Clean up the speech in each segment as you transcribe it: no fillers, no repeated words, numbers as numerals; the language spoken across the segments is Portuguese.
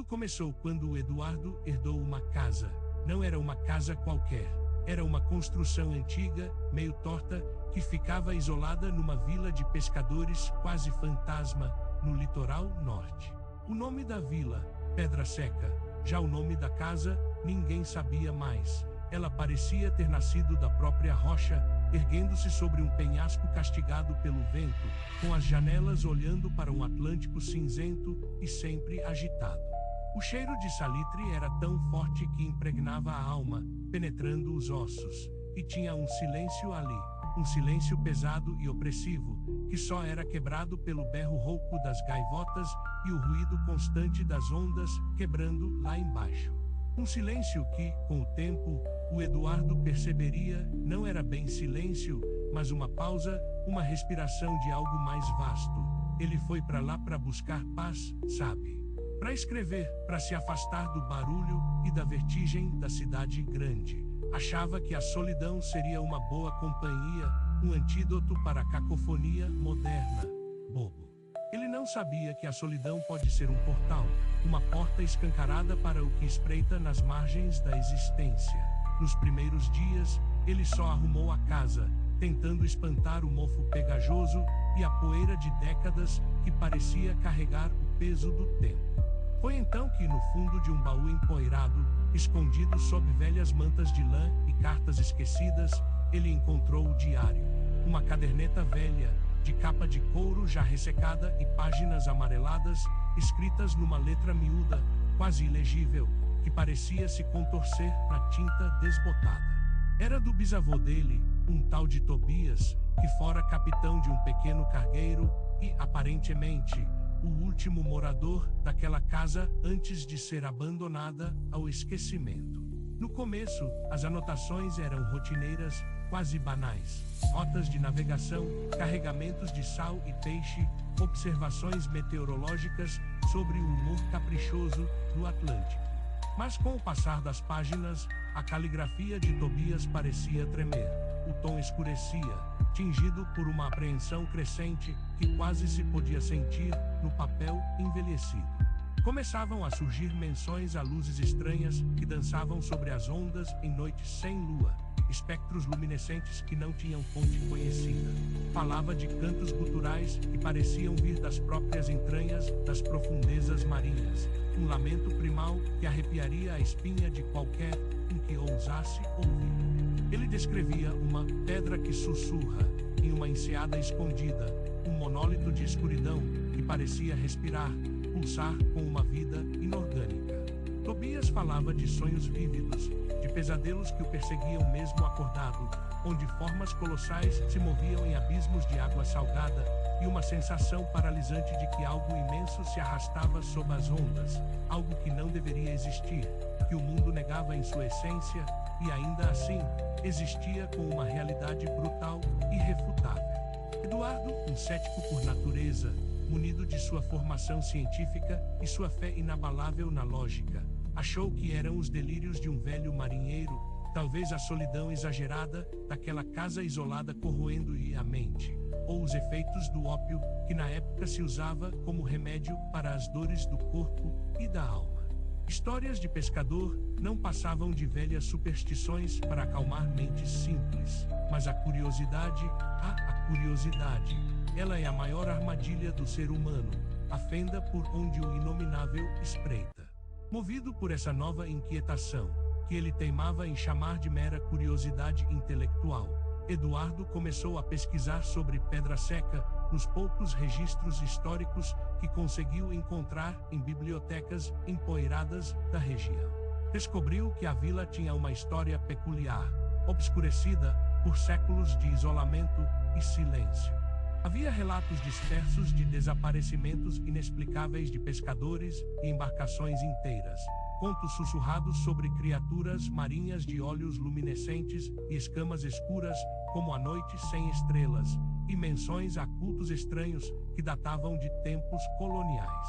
Tudo começou quando o Eduardo herdou uma casa. Não era uma casa qualquer. Era uma construção antiga, meio torta, que ficava isolada numa vila de pescadores quase fantasma, no litoral norte. O nome da vila, Pedra Seca. Já o nome da casa, ninguém sabia mais. Ela parecia ter nascido da própria rocha, erguendo-se sobre um penhasco castigado pelo vento, com as janelas olhando para um Atlântico cinzento e sempre agitado. O cheiro de salitre era tão forte que impregnava a alma, penetrando os ossos. E tinha um silêncio ali, um silêncio pesado e opressivo, que só era quebrado pelo berro rouco das gaivotas e o ruído constante das ondas quebrando lá embaixo. Um silêncio que, com o tempo, o Eduardo perceberia, não era bem silêncio, mas uma pausa, uma respiração de algo mais vasto. Ele foi para lá para buscar paz, sabe? Para escrever, para se afastar do barulho e da vertigem da cidade grande. Achava que a solidão seria uma boa companhia, um antídoto para a cacofonia moderna. Bobo. Ele não sabia que a solidão pode ser um portal, uma porta escancarada para o que espreita nas margens da existência. Nos primeiros dias, ele só arrumou a casa, tentando espantar o mofo pegajoso e a poeira de décadas que parecia carregar o peso do tempo. Foi então que, no fundo de um baú empoeirado, escondido sob velhas mantas de lã e cartas esquecidas, ele encontrou o diário. Uma caderneta velha, de capa de couro já ressecada e páginas amareladas, escritas numa letra miúda, quase ilegível, que parecia se contorcer na tinta desbotada. Era do bisavô dele, um tal de Tobias, que fora capitão de um pequeno cargueiro e, aparentemente, o último morador daquela casa antes de ser abandonada ao esquecimento. No começo, as anotações eram rotineiras, quase banais. Rotas de navegação, carregamentos de sal e peixe, observações meteorológicas sobre o humor caprichoso do Atlântico. Mas com o passar das páginas, a caligrafia de Tobias parecia tremer. O tom escurecia, tingido por uma apreensão crescente que quase se podia sentir no papel envelhecido. Começavam a surgir menções a luzes estranhas que dançavam sobre as ondas em noites sem lua, espectros luminescentes que não tinham fonte conhecida. Falava de cantos guturais que pareciam vir das próprias entranhas das profundezas marinhas, um lamento primal que arrepiaria a espinha de qualquer um que ousasse ouvir. Ele descrevia uma pedra que sussurra em uma enseada escondida, um monólito de escuridão que parecia respirar, pulsar com uma vida inorgânica. Tobias falava de sonhos vívidos, de pesadelos que o perseguiam mesmo acordado, onde formas colossais se moviam em abismos de água salgada, e uma sensação paralisante de que algo imenso se arrastava sob as ondas, algo que não deveria existir, que o mundo negava em sua essência, e ainda assim, existia com uma realidade brutal e irrefutável. Eduardo, um cético por natureza, munido de sua formação científica e sua fé inabalável na lógica, achou que eram os delírios de um velho marinheiro, talvez a solidão exagerada daquela casa isolada corroendo-lhe a mente, ou os efeitos do ópio que na época se usava como remédio para as dores do corpo e da alma. Histórias de pescador não passavam de velhas superstições para acalmar mentes simples, mas a curiosidade, ela é a maior armadilha do ser humano, a fenda por onde o inominável espreita. Movido por essa nova inquietação, que ele teimava em chamar de mera curiosidade intelectual, Eduardo começou a pesquisar sobre Pedra Seca nos poucos registros históricos que conseguiu encontrar em bibliotecas empoeiradas da região. Descobriu que a vila tinha uma história peculiar, obscurecida por séculos de isolamento e silêncio. Havia relatos dispersos de desaparecimentos inexplicáveis de pescadores e embarcações inteiras, contos sussurrados sobre criaturas marinhas de olhos luminescentes e escamas escuras como a noite sem estrelas, e menções a cultos estranhos que datavam de tempos coloniais.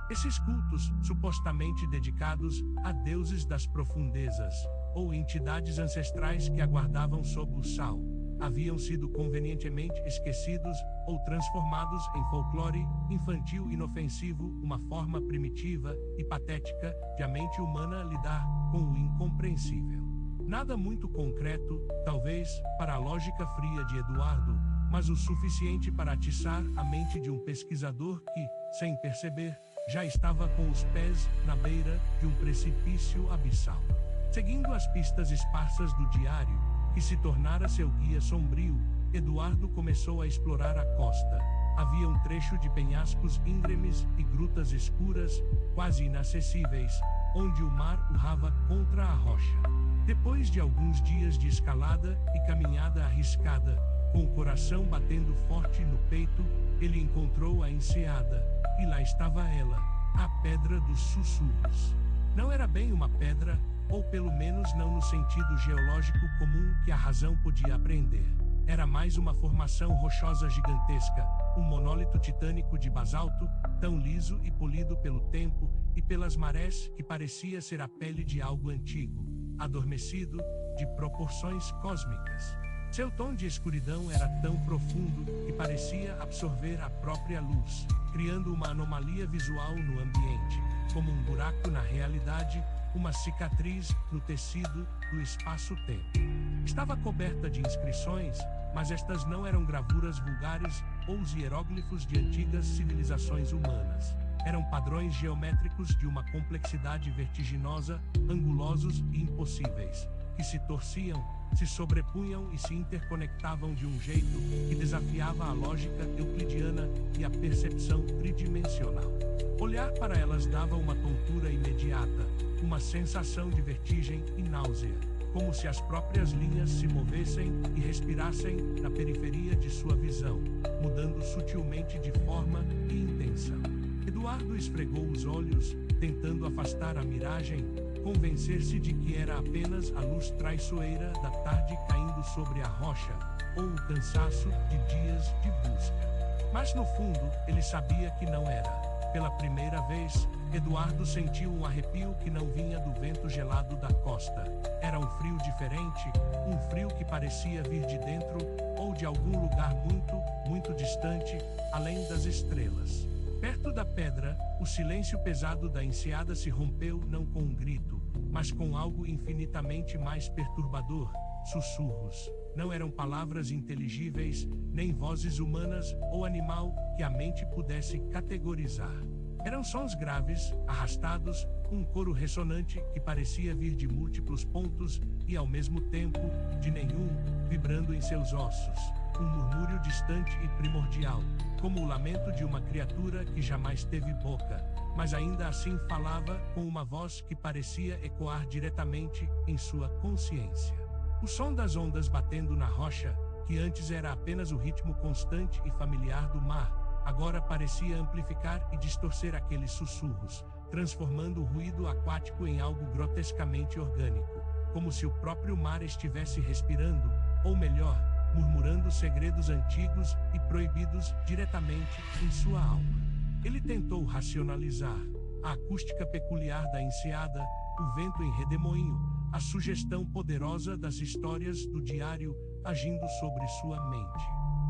Esses cultos, supostamente dedicados a deuses das profundezas, ou entidades ancestrais que aguardavam sob o sal, haviam sido convenientemente esquecidos ou transformados em folclore infantil inofensivo, uma forma primitiva e patética de a mente humana lidar com o incompreensível. Nada muito concreto, talvez, para a lógica fria de Eduardo, mas o suficiente para atiçar a mente de um pesquisador que, sem perceber, já estava com os pés na beira de um precipício abissal. Seguindo as pistas esparsas do diário, que se tornara seu guia sombrio, Eduardo começou a explorar a costa. Havia um trecho de penhascos íngremes e grutas escuras, quase inacessíveis, onde o mar urrava contra a rocha. Depois de alguns dias de escalada e caminhada arriscada, com o coração batendo forte no peito, ele encontrou a enseada, e lá estava ela, a Pedra dos Sussurros. Não era bem uma pedra, ou pelo menos não no sentido geológico comum que a razão podia apreender. Era mais uma formação rochosa gigantesca, um monólito titânico de basalto, tão liso e polido pelo tempo e pelas marés que parecia ser a pele de algo antigo, adormecido, de proporções cósmicas. Seu tom de escuridão era tão profundo que parecia absorver a própria luz, criando uma anomalia visual no ambiente, como um buraco na realidade, uma cicatriz no tecido do espaço-tempo. Estava coberta de inscrições, mas estas não eram gravuras vulgares ou os hieróglifos de antigas civilizações humanas. Eram padrões geométricos de uma complexidade vertiginosa, angulosos e impossíveis, que se torciam, se sobrepunham e se interconectavam de um jeito que desafiava a lógica euclidiana e a percepção tridimensional. Olhar para elas dava uma tontura imediata, uma sensação de vertigem e náusea, como se as próprias linhas se movessem e respirassem na periferia de sua visão, mudando sutilmente de forma e intenção. Eduardo esfregou os olhos, tentando afastar a miragem, convencer-se de que era apenas a luz traiçoeira da tarde caindo sobre a rocha, ou o cansaço de dias de busca. Mas no fundo, ele sabia que não era. Pela primeira vez, Eduardo sentiu um arrepio que não vinha do vento gelado da costa. Era um frio diferente, um frio que parecia vir de dentro, ou de algum lugar muito, muito distante, além das estrelas. Perto da pedra, o silêncio pesado da enseada se rompeu não com um grito, mas com algo infinitamente mais perturbador: sussurros. Não eram palavras inteligíveis, nem vozes humanas ou animal que a mente pudesse categorizar. Eram sons graves, arrastados, um coro ressonante que parecia vir de múltiplos pontos e, ao mesmo tempo, de nenhum, vibrando em seus ossos. Um murmúrio distante e primordial, como o lamento de uma criatura que jamais teve boca, mas ainda assim falava com uma voz que parecia ecoar diretamente em sua consciência. O som das ondas batendo na rocha, que antes era apenas o ritmo constante e familiar do mar, agora parecia amplificar e distorcer aqueles sussurros, transformando o ruído aquático em algo grotescamente orgânico, como se o próprio mar estivesse respirando, ou melhor, murmurando segredos antigos e proibidos diretamente em sua alma. Ele tentou racionalizar a acústica peculiar da enseada, o vento em redemoinho, a sugestão poderosa das histórias do diário agindo sobre sua mente.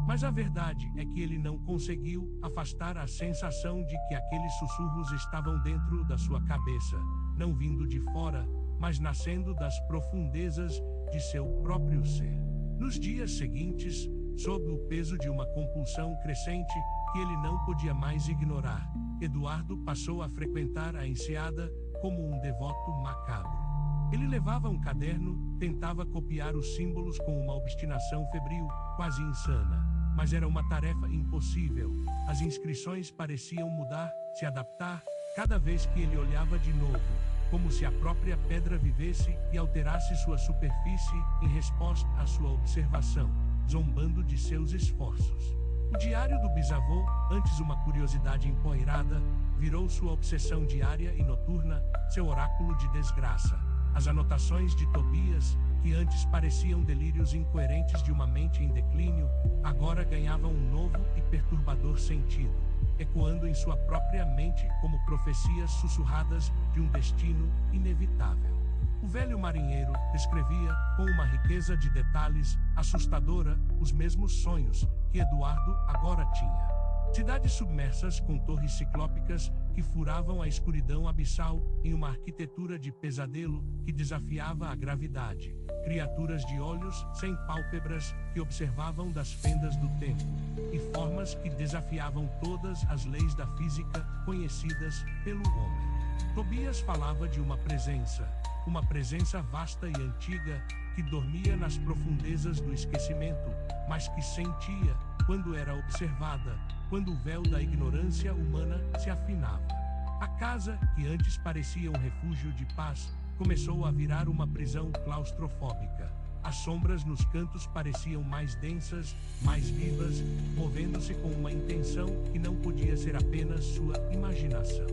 Mas a verdade é que ele não conseguiu afastar a sensação de que aqueles sussurros estavam dentro da sua cabeça, não vindo de fora, mas nascendo das profundezas de seu próprio ser. Nos dias seguintes, sob o peso de uma compulsão crescente que ele não podia mais ignorar, Eduardo passou a frequentar a enseada como um devoto macabro. Ele levava um caderno, tentava copiar os símbolos com uma obstinação febril, quase insana, mas era uma tarefa impossível. As inscrições pareciam mudar, se adaptar, cada vez que ele olhava de novo, como se a própria pedra vivesse e alterasse sua superfície em resposta à sua observação, zombando de seus esforços. O diário do bisavô, antes uma curiosidade empoeirada, virou sua obsessão diária e noturna, seu oráculo de desgraça. As anotações de Tobias, que antes pareciam delírios incoerentes de uma mente em declínio, agora ganhavam um novo e perturbador sentido, ecoando em sua própria mente como profecias sussurradas de um destino inevitável. O velho marinheiro descrevia, com uma riqueza de detalhes assustadora, os mesmos sonhos que Eduardo agora tinha. Cidades submersas com torres ciclópicas que furavam a escuridão abissal em uma arquitetura de pesadelo que desafiava a gravidade. Criaturas de olhos sem pálpebras que observavam das fendas do tempo. E formas que desafiavam todas as leis da física conhecidas pelo homem. Tobias falava de uma presença vasta e antiga que dormia nas profundezas do esquecimento, mas que sentia, quando era observada, quando o véu da ignorância humana se afinava. A casa, que antes parecia um refúgio de paz, começou a virar uma prisão claustrofóbica. As sombras nos cantos pareciam mais densas, mais vivas, movendo-se com uma intenção que não podia ser apenas sua imaginação.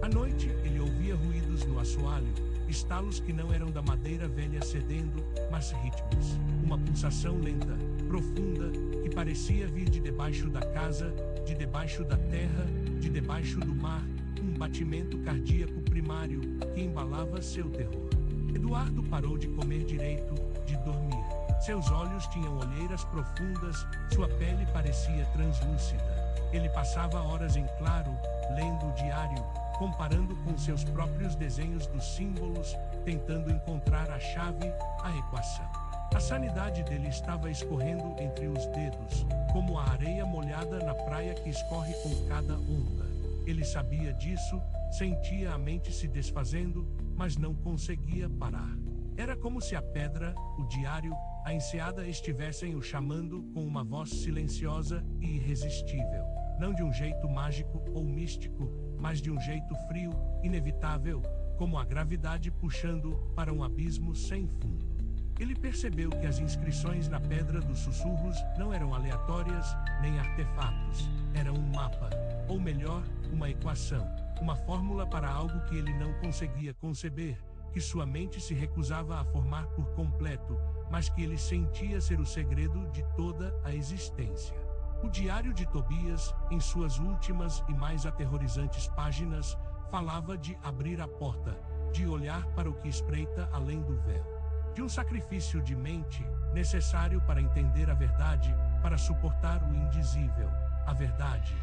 À noite, ele ouvia ruídos no assoalho, estalos que não eram da madeira velha cedendo, mas ritmos. Uma pulsação lenta, profunda, que parecia vir de debaixo da casa, de debaixo da terra, de debaixo do mar, um batimento cardíaco primário que embalava seu terror. Eduardo parou de comer direito, de dormir. Seus olhos tinham olheiras profundas, sua pele parecia translúcida. Ele passava horas em claro, lendo o diário, comparando com seus próprios desenhos dos símbolos, tentando encontrar a chave, a equação. A sanidade dele estava escorrendo entre os dedos, como a areia molhada na praia que escorre com cada onda. Ele sabia disso, sentia a mente se desfazendo, mas não conseguia parar. Era como se a pedra, o diário, a enseada estivessem o chamando com uma voz silenciosa e irresistível. Não de um jeito mágico ou místico, mas de um jeito frio, inevitável, como a gravidade puxando para um abismo sem fundo. Ele percebeu que as inscrições na pedra dos sussurros não eram aleatórias, nem artefatos. Era um mapa, ou melhor, uma equação, uma fórmula para algo que ele não conseguia conceber, que sua mente se recusava a formar por completo, mas que ele sentia ser o segredo de toda a existência. O diário de Tobias, em suas últimas e mais aterrorizantes páginas, falava de abrir a porta, de olhar para o que espreita além do véu. De um sacrifício de mente, necessário para entender a verdade, para suportar o indizível. A verdade,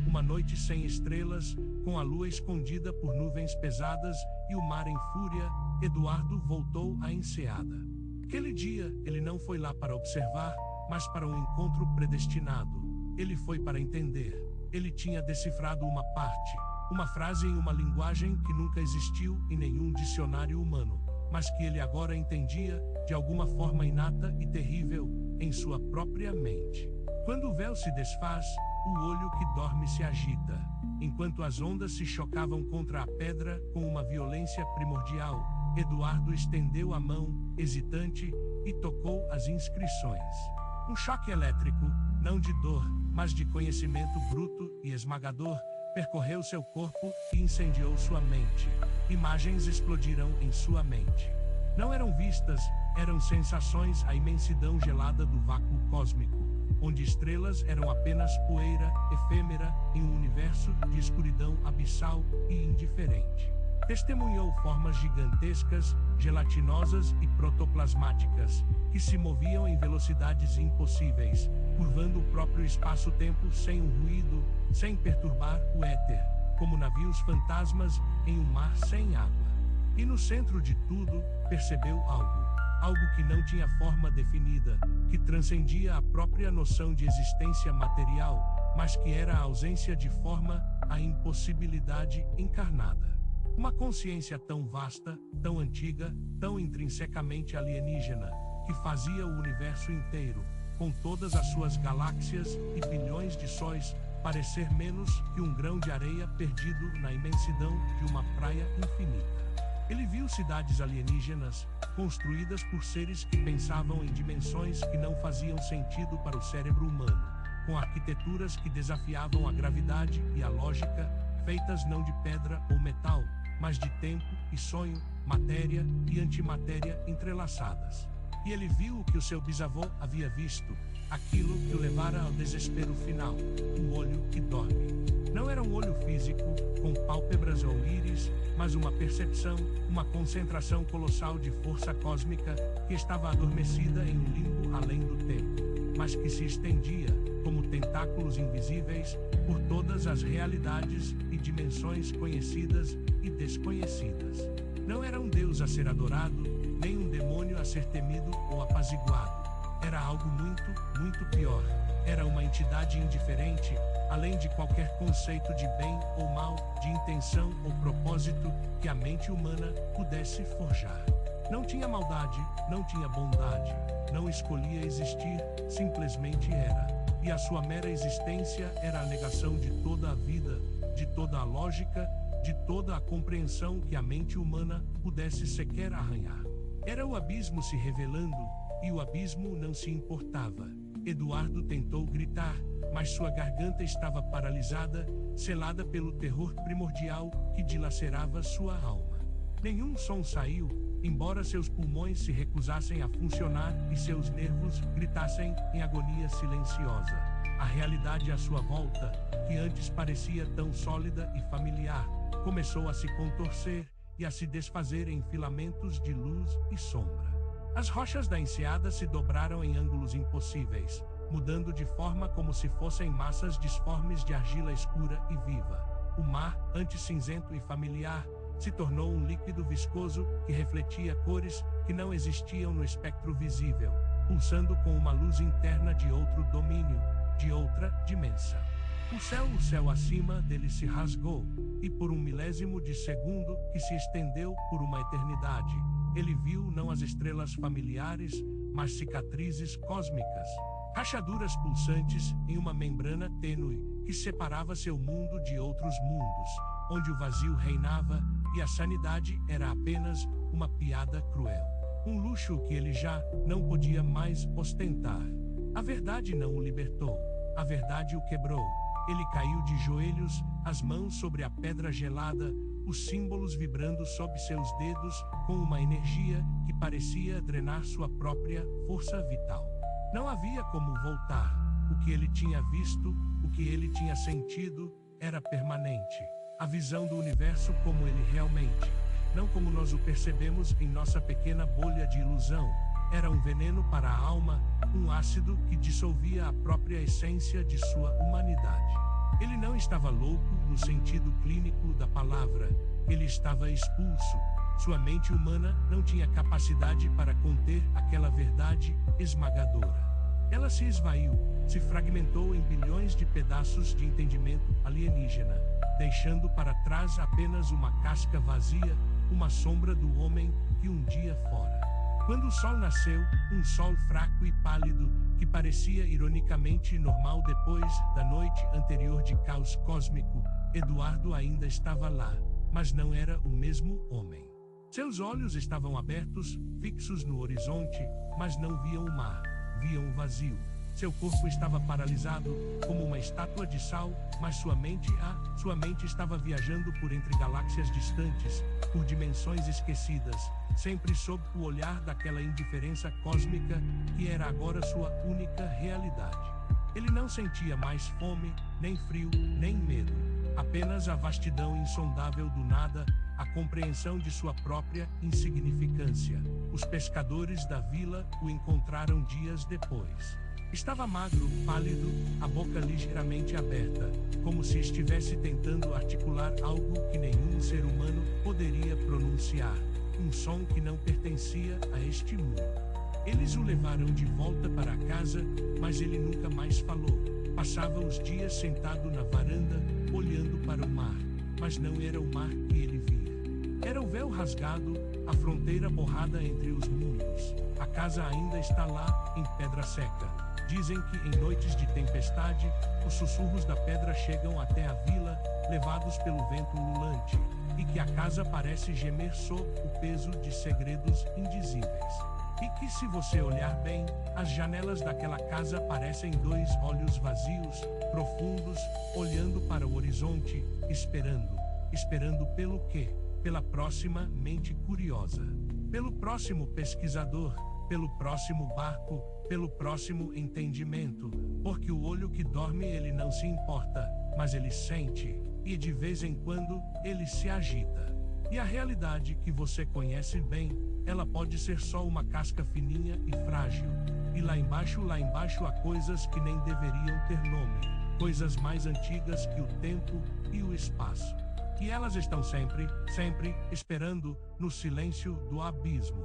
uma noite sem estrelas, com a lua escondida por nuvens pesadas e o mar em fúria, Eduardo voltou à enseada. Aquele dia, ele não foi lá para observar, mas para um encontro predestinado. Ele foi para entender. Ele tinha decifrado uma parte, uma frase em uma linguagem que nunca existiu em nenhum dicionário humano, mas que ele agora entendia, de alguma forma inata e terrível, em sua própria mente. Quando o véu se desfaz, o olho que dorme se agita, enquanto as ondas se chocavam contra a pedra com uma violência primordial. Eduardo estendeu a mão, hesitante, e tocou as inscrições. Um choque elétrico, não de dor, mas de conhecimento bruto e esmagador, percorreu seu corpo e incendiou sua mente. Imagens explodiram em sua mente. Não eram vistas, eram sensações, a imensidão gelada do vácuo cósmico, onde estrelas eram apenas poeira efêmera em um universo de escuridão abissal e indiferente. Testemunhou formas gigantescas, gelatinosas e protoplasmáticas, que se moviam em velocidades impossíveis, curvando o próprio espaço-tempo sem um ruído, sem perturbar o éter, como navios fantasmas em um mar sem água. E no centro de tudo, percebeu algo que não tinha forma definida, que transcendia a própria noção de existência material, mas que era a ausência de forma, a impossibilidade encarnada. Uma consciência tão vasta, tão antiga, tão intrinsecamente alienígena, que fazia o universo inteiro, com todas as suas galáxias e bilhões de sóis, parecer menos que um grão de areia perdido na imensidão de uma praia infinita. Ele viu cidades alienígenas, construídas por seres que pensavam em dimensões que não faziam sentido para o cérebro humano, com arquiteturas que desafiavam a gravidade e a lógica, feitas não de pedra ou metal, mas de tempo e sonho, matéria e antimatéria entrelaçadas. E ele viu o que o seu bisavô havia visto, aquilo que o levara ao desespero final, um olho que dorme. Não era um olho físico, com pálpebras ou íris, mas uma percepção, uma concentração colossal de força cósmica que estava adormecida em um limbo além do tempo, mas que se estendia, como tentáculos invisíveis, por todas as realidades e dimensões conhecidas e desconhecidas. Não era um Deus a ser adorado, nem um demônio a ser temido ou apaziguado. Era algo muito, muito pior. Era uma entidade indiferente, além de qualquer conceito de bem ou mal, de intenção ou propósito que a mente humana pudesse forjar. Não tinha maldade, não tinha bondade, não escolhia existir, simplesmente era. E a sua mera existência era a negação de toda a vida, de toda a lógica, de toda a compreensão que a mente humana pudesse sequer arranhar. Era o abismo se revelando, e o abismo não se importava. Eduardo tentou gritar, mas sua garganta estava paralisada, selada pelo terror primordial que dilacerava sua alma. Nenhum som saiu, embora seus pulmões se recusassem a funcionar e seus nervos gritassem em agonia silenciosa. A realidade à sua volta, que antes parecia tão sólida e familiar, começou a se contorcer e a se desfazer em filamentos de luz e sombra. As rochas da enseada se dobraram em ângulos impossíveis, mudando de forma como se fossem massas disformes de argila escura e viva. O mar, antes cinzento e familiar, se tornou um líquido viscoso que refletia cores que não existiam no espectro visível, pulsando com uma luz interna de outro domínio, de outra dimensão. O céu acima dele se rasgou, e por um milésimo de segundo que se estendeu por uma eternidade, ele viu não as estrelas familiares, mas cicatrizes cósmicas, rachaduras pulsantes em uma membrana tênue que separava seu mundo de outros mundos, onde o vazio reinava e a sanidade era apenas uma piada cruel. Um luxo que ele já não podia mais ostentar. A verdade não o libertou, a verdade o quebrou. Ele caiu de joelhos, as mãos sobre a pedra gelada, os símbolos vibrando sob seus dedos com uma energia que parecia drenar sua própria força vital. Não havia como voltar. O que ele tinha visto, o que ele tinha sentido, era permanente. A visão do universo como ele realmente, não como nós o percebemos em nossa pequena bolha de ilusão, era um veneno para a alma, um ácido que dissolvia a própria essência de sua humanidade. Ele não estava louco no sentido clínico da palavra, ele estava expulso. Sua mente humana não tinha capacidade para conter aquela verdade esmagadora. Ela se esvaiu, se fragmentou em bilhões de pedaços de entendimento alienígena, deixando para trás apenas uma casca vazia, uma sombra do homem que um dia fora. Quando o sol nasceu, um sol fraco e pálido, que parecia ironicamente normal depois da noite anterior de caos cósmico, Eduardo ainda estava lá, mas não era o mesmo homem. Seus olhos estavam abertos, fixos no horizonte, mas não viam o mar, viam o vazio. Seu corpo estava paralisado, como uma estátua de sal, mas sua mente estava viajando por entre galáxias distantes, por dimensões esquecidas, sempre sob o olhar daquela indiferença cósmica que era agora sua única realidade. Ele não sentia mais fome, nem frio, nem medo, apenas a vastidão insondável do nada, a compreensão de sua própria insignificância. Os pescadores da vila o encontraram dias depois. Estava magro, pálido, a boca ligeiramente aberta, como se estivesse tentando articular algo que nenhum ser humano poderia pronunciar, um som que não pertencia a este mundo. Eles o levaram de volta para casa, mas ele nunca mais falou. Passava os dias sentado na varanda, olhando para o mar, mas não era o mar que ele via. Era o véu rasgado, a fronteira borrada entre os mundos. A casa ainda está lá, em pedra seca. Dizem que em noites de tempestade, os sussurros da pedra chegam até a vila, levados pelo vento ululante, e que a casa parece gemer sob o peso de segredos indizíveis. E que se você olhar bem, as janelas daquela casa parecem dois olhos vazios, profundos, olhando para o horizonte, esperando pelo quê? pela próxima mente curiosa, pelo próximo pesquisador, pelo próximo barco, pelo próximo entendimento, porque o olho que dorme ele não se importa, mas ele sente, e de vez em quando ele se agita. E a realidade que você conhece bem, ela pode ser só uma casca fininha e frágil. E lá embaixo há coisas que nem deveriam ter nome, coisas mais antigas que o tempo e o espaço. E elas estão sempre esperando no silêncio do abismo.